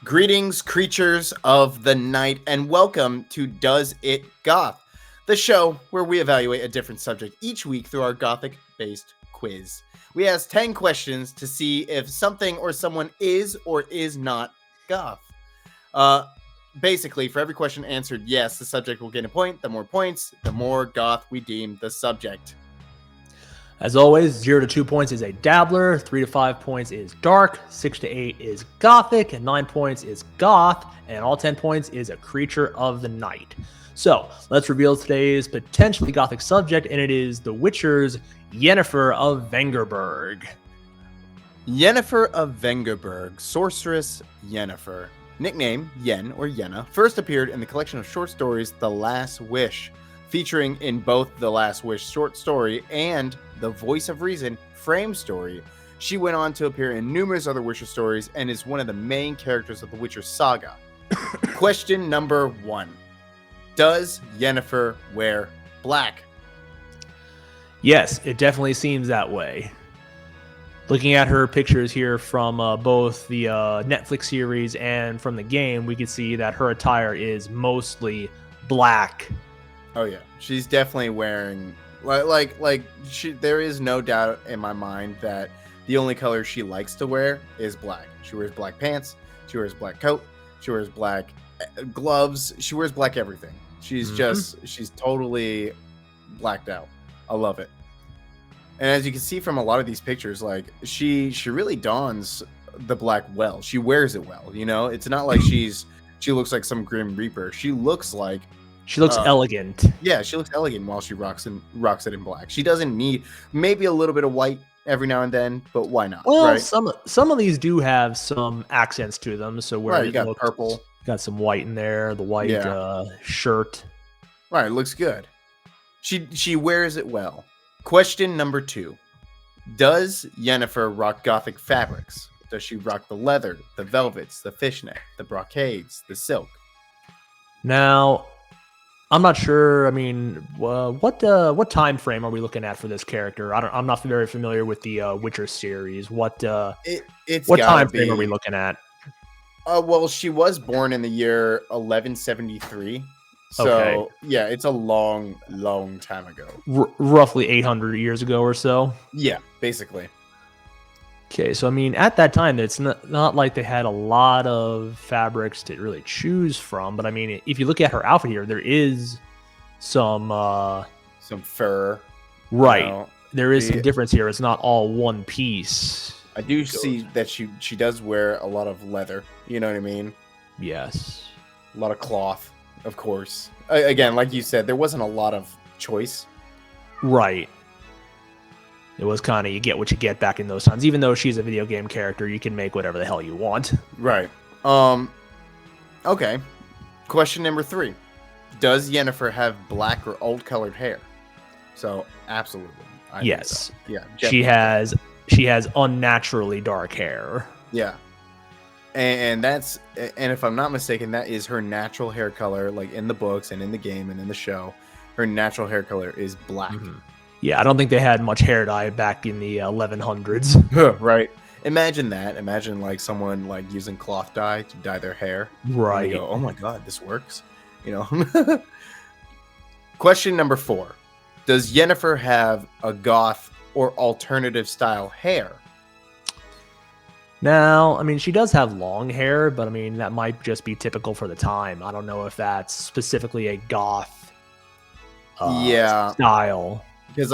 Greetings, creatures of the night, and welcome to Does It Goth, the show where we evaluate a different subject each week through our gothic-based quiz. We ask 10 questions to see if something or someone is or is not goth. Basically, for every question answered yes, the subject will get a point. The more points, the more goth we deem the subject. As always, 0 to 2 points is a dabbler, 3 to 5 points is dark, 6 to 8 is gothic, and 9 points is goth, and all 10 points is a creature of the night. So let's reveal today's potentially gothic subject, and it is The Witcher's Yennefer of Vengerberg. Yennefer of Vengerberg, Sorceress Yennefer, nickname Yen or Yenna, first appeared in the collection of short stories The Last Wish, featuring in both The Last Wish short story and the Voice of Reason frame story. She went on to appear in numerous other Witcher stories and is one of the main characters of the Witcher saga. Question number 1. Does Yennefer wear black? Yes, it definitely seems that way. Looking at her pictures here from both the Netflix series and from the game, we can see that her attire is mostly black. Oh yeah, she's definitely wearing there is no doubt in my mind that the only color she likes to wear is black. She wears black pants, she wears black coat, she wears black gloves, she wears black everything. She's she's totally blacked out. I love it. And as you can see from a lot of these pictures, like she really dons the black well. She wears it well, you know? It's not like she looks like some Grim Reaper. She looks elegant. Yeah, she looks elegant while she rocks it in black. She doesn't need maybe a little bit of white every now and then, but why not? Well, right? some of these do have some accents to them. So where you got purple, got some white in there, the white shirt. Right, it looks good. She wears it well. Question number 2. Does Yennefer rock gothic fabrics? Does she rock the leather, the velvets, the fishnet, the brocades, the silk? Now, I'm not sure. I mean, what time frame are we looking at for this character? I'm not very familiar with the Witcher series. What time frame are we looking at? Well, she was born in the year 1173. So, yeah, it's a long time ago. Roughly 800 years ago or so? Yeah, basically. Okay, so I mean, at that time, it's not like they had a lot of fabrics to really choose from. But I mean, if you look at her outfit here, there is some fur. Right. You know, there is some difference here. It's not all one piece. I do see that she does wear a lot of leather. You know what I mean? Yes. A lot of cloth, of course. Again, like you said, there wasn't a lot of choice. Right. It was kind of you get what you get back in those times. Even though she's a video game character, you can make whatever the hell you want. Right. Okay. Question number 3. Does Yennefer have black or old-colored hair? So, absolutely. Yes. So. Yeah. Definitely. She has unnaturally dark hair. Yeah. And if I'm not mistaken, that is her natural hair color, like in the books and in the game and in the show. Her natural hair color is black. Mm-hmm. Yeah, I don't think they had much hair dye back in the 1100s. Right. Imagine that. Imagine like someone like using cloth dye to dye their hair. Right. And they go, oh my God, this works. You know. Question number 4. Does Yennefer have a goth or alternative style hair? Now, I mean, she does have long hair, but I mean, that might just be typical for the time. I don't know if that's specifically a goth style. Because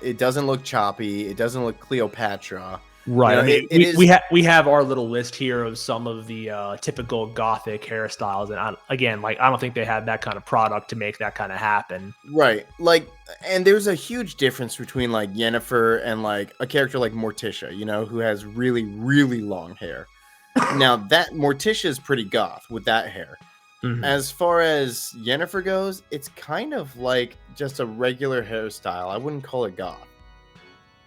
it doesn't look choppy. It doesn't look Cleopatra. Right. You know, I mean, we have our little list here of some of the typical gothic hairstyles, and I don't think they had that kind of product to make that kind of happen. Right. Like, and there's a huge difference between like Yennefer and like a character like Morticia, you know, who has really, really long hair. Now that Morticia is pretty goth with that hair. Mm-hmm. As far as Yennefer goes, it's kind of like just a regular hairstyle. I wouldn't call it goth.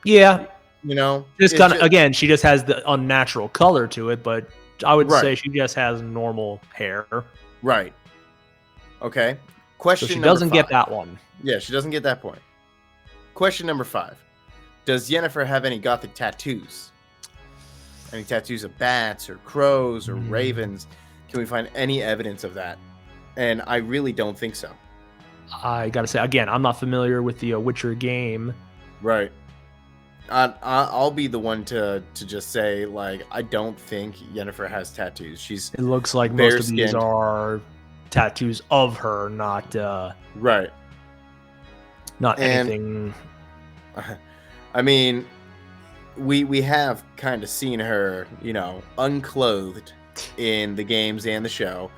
Yeah. You know, again, she just has the unnatural color to it, but I would say she just has normal hair. Right. Okay. Question. So she doesn't get that one. Yeah, she doesn't get that point. Question number 5. Does Yennefer have any gothic tattoos? Any tattoos of bats or crows or Mm. ravens? Can we find any evidence of that? And I really don't think so. I gotta say again, I'm not familiar with the Witcher game. Right. I'll be the one to just say, like, I don't think Yennefer has tattoos. She's It looks like most of these bare-skinned. are tattoos of her, not Right. And anything. I mean, we have kind of seen her, unclothed in the games and the show.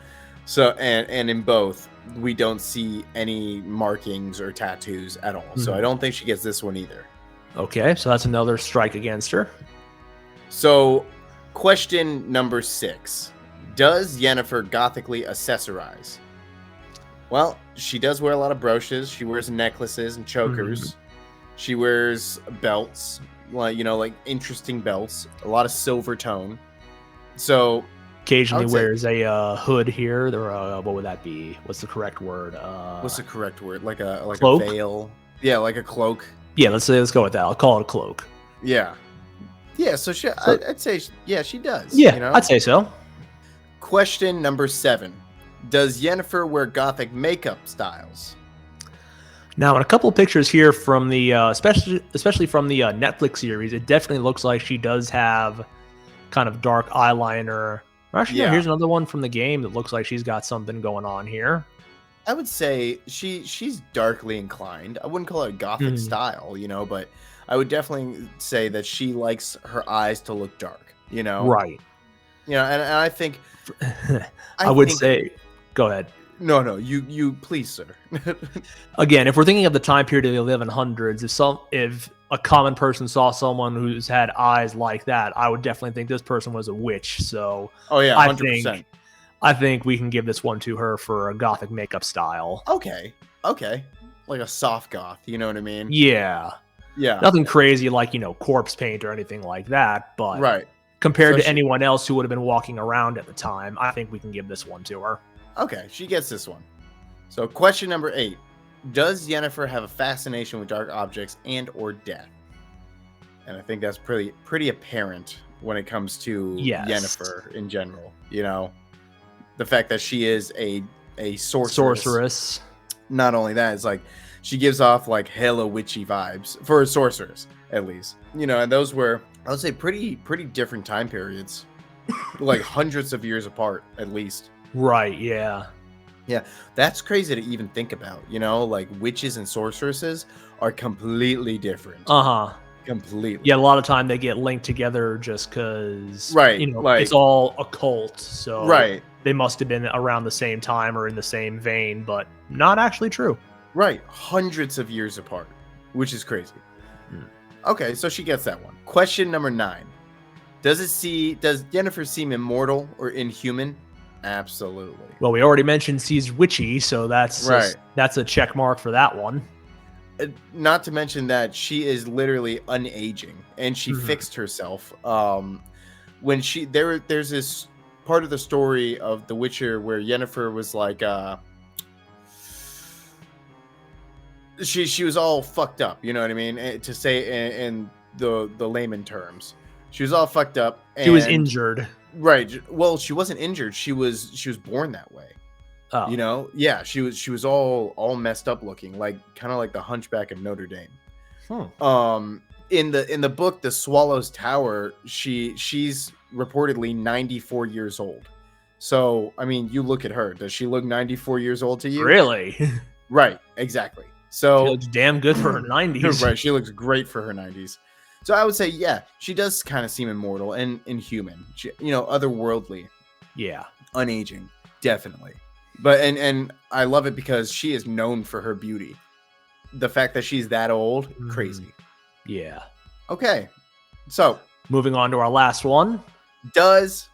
So and in both, we don't see any markings or tattoos at all. So I don't think she gets this one either. Okay, so that's another strike against her. So, question number 6. Does Yennefer gothically accessorize? Well, she does wear a lot of brooches. She wears necklaces and chokers. She wears belts, like interesting belts. A lot of silver tone. So Occasionally wears a hood here. Or what would that be? What's the correct word? What's the correct word? Like a cloak? veil. Yeah, like a cloak. Yeah, let's go with that. I'll call it a cloak. Yeah. Yeah, so I'd say, she does. Yeah, I'd say so. Question number 7. Does Yennefer wear gothic makeup styles? Now, in a couple of pictures here from the, especially from the Netflix series, it definitely looks like she does have kind of dark eyeliner. Actually, no, here's another one from the game that looks like she's got something going on here. I would say she's darkly inclined. I wouldn't call it a gothic style, but I would definitely say that she likes her eyes to look dark, Right. And I think I would say, go ahead. No, you please, sir. Again, if we're thinking of the time period of the 1100s, if a common person saw someone who's had eyes like that, I would definitely think this person was a witch. So, oh yeah, 100%. I think we can give this one to her for a gothic makeup style. Okay, like a soft goth. You know what I mean? Yeah. Nothing crazy like corpse paint or anything like that, but right. Compared to anyone else who would have been walking around at the time, I think we can give this one to her. Okay, she gets this one. So question number 8. Does Yennefer have a fascination with dark objects and or death? And I think that's pretty apparent when it comes to Yennefer in general. The fact that she is a sorceress. Not only that, it's like she gives off like hella witchy vibes for a sorceress, at least. And those were, I would say, pretty different time periods. Like hundreds of years apart, at least. Right, yeah. Yeah, that's crazy to even think about, like witches and sorceresses are completely different. Completely. Yeah, a lot of time they get linked together just because, right, it's all occult, so right. They must have been around the same time or in the same vein, but not actually true. Right, hundreds of years apart, which is crazy. Okay, so she gets that one. Question number 9. Does Yennefer seem immortal or inhuman? Absolutely. Well, we already mentioned she's witchy, so that's that's a check mark for that one. Not to mention that she is literally unaging, and she fixed herself. When there's this part of the story of The Witcher where Yennefer was like, she was all fucked up. You know what I mean? To say in the layman terms, she was all fucked up. And, she was injured. Right. Well, she wasn't injured. She was born that way. Oh. Yeah, she was all messed up looking, like kind of like the Hunchback of Notre Dame. In the book The Swallow's Tower, she's reportedly 94 years old. So, I mean, you look at her. Does she look 94 years old to you? Really? Right, exactly. So she looks damn good for her 90s. Right, she looks great for her 90s. So I would say, yeah, she does kind of seem immortal and inhuman. She, otherworldly. Yeah. Unaging, definitely. But and I love it because she is known for her beauty. The fact that she's that old, crazy. Yeah. Okay. So, moving on to our last one. Does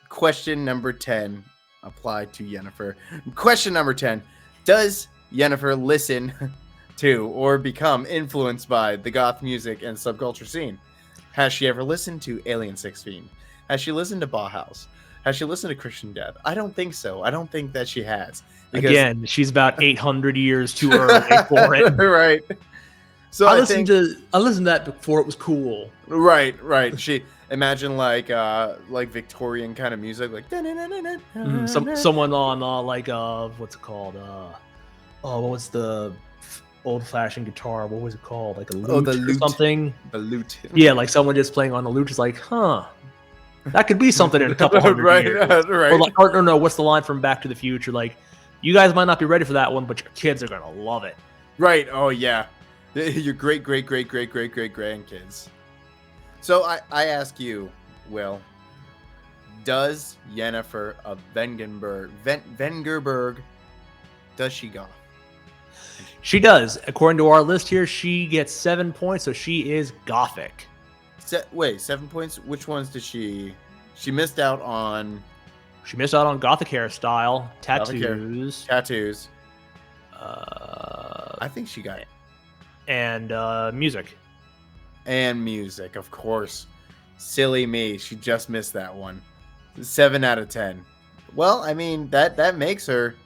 question number 10 apply to Yennefer? Question number 10. Does Yennefer listen to or become influenced by the goth music and subculture scene? Has she ever listened to Alien 16? Has she listened to Bauhaus? Has she listened to Christian Death? I don't think so. I don't think that she has. Again, she's about 800 years too early for it. Right. So I listened to that before it was cool. Right. She imagine like Victorian kind of music, like Someone on what's it called? What was the old-fashioned guitar? What was it called? Like a lute, the lute or something? The lute. Yeah, like someone just playing on the lute is like, huh. That could be something in a couple hundred right, years. Right. Or no, what's the line from Back to the Future? Like, you guys might not be ready for that one, but your kids are gonna love it. Right. Oh yeah. Your great grandkids. So I ask you, Will, does Yennefer of Vengerberg, does she goth? She does. According to our list here, she gets 7 points, so she is gothic. Wait, 7 points? Which ones did she missed out on? She missed out on gothic hairstyle, tattoos. Tattoos. I think she got it. And music. And music, of course. Silly me. She just missed that one. 7 out of 10. Well, I mean, that makes her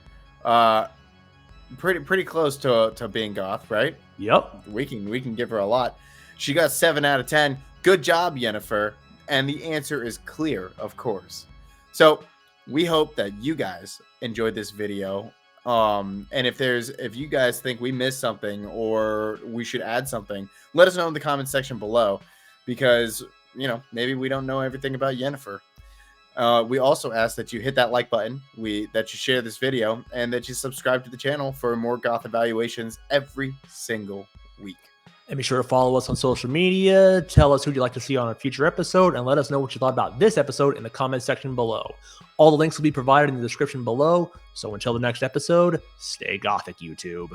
pretty close to being goth, right? Yep. We can give her a lot. She got 7 out of 10. Good job, Yennefer. And the answer is clear, of course. So we hope that you guys enjoyed this video. And if you guys think we missed something or we should add something, let us know in the comment section below, because maybe we don't know everything about Yennefer. We also ask that you hit that like button, that you share this video, and that you subscribe to the channel for more goth evaluations every single week. And be sure to follow us on social media. Tell us who you'd like to see on a future episode, and let us know what you thought about this episode in the comment section below. All the links will be provided in the description below. So until the next episode, stay gothic, YouTube.